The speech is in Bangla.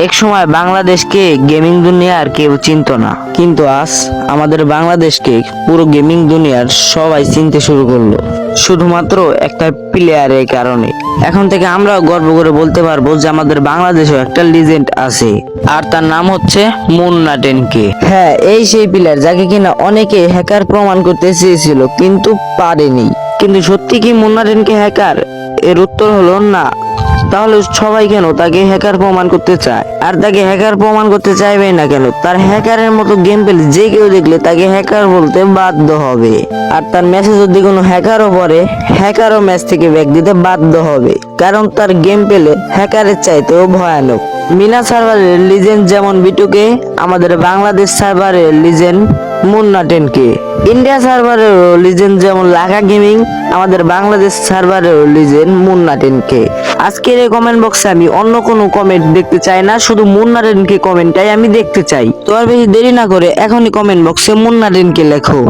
এক সময় বাংলাদেশকে গেমিং দুনিয়ার কেউ চিনত না, কিন্তু আজ আমাদের বাংলাদেশকে পুরো গেমিং দুনিয়ার সবাই চিনতে শুরু করলো, শুধুমাত্র একটা প্লেয়ারের কারণে। এখন থেকে আমরা গর্ব করে বলতে পারবো যে আমাদের বাংলাদেশেও একটা লিজেন্ড আছে, আর তার নাম হচ্ছে মুন্না 10K। হ্যাঁ, এই সেই প্লেয়ার যাকে কিনা অনেকে হ্যাকার প্রমাণ করতে চেয়েছিল কিন্তু পারেনি। কিন্তু সত্যি কি মুন্না 10K হ্যাকার? এর উত্তর হলো না। তাহলে সবাই কেন তাকে হ্যাকার প্রমাণ করতে চায়? আর তাকে হ্যাকার প্রমাণ করতে চাইবে না কেন? তার হ্যাকারের মতো গেম প্লে যে কেউ দেখলে তাকে হ্যাকার বলতে বাধ্য হবে। আর তার ম্যাচে যদি কোনো হ্যাকারও পড়ে, হ্যাকারও ম্যাচ থেকে ব্যাক দিতে বাধ্য হবে, কারণ তার গেম প্লে হ্যাকারের চাইতেও ভয়ানক। মিনা সার্ভারের লিজেন্ড যেমন B2K, আমাদের বাংলাদেশ সার্ভারের লিজেন্ড মুন্না 10K। ইন্ডিয়া সার্ভারের লিজেন্ড যেমন লাকা গেমিং, আমাদের বাংলাদেশ সার্ভারের লিজেন্ড মুন্না 10K। আজকের এই কমেন্ট বক্সে আমি অন্য কোনো কমেন্ট দেখতে চাই না, শুধু মুন্না 10K কমেন্টটাই আমি দেখতে চাই। তো আর বেশি দেরি না করে এখনই কমেন্ট বক্সে মুন্না 10K লেখো।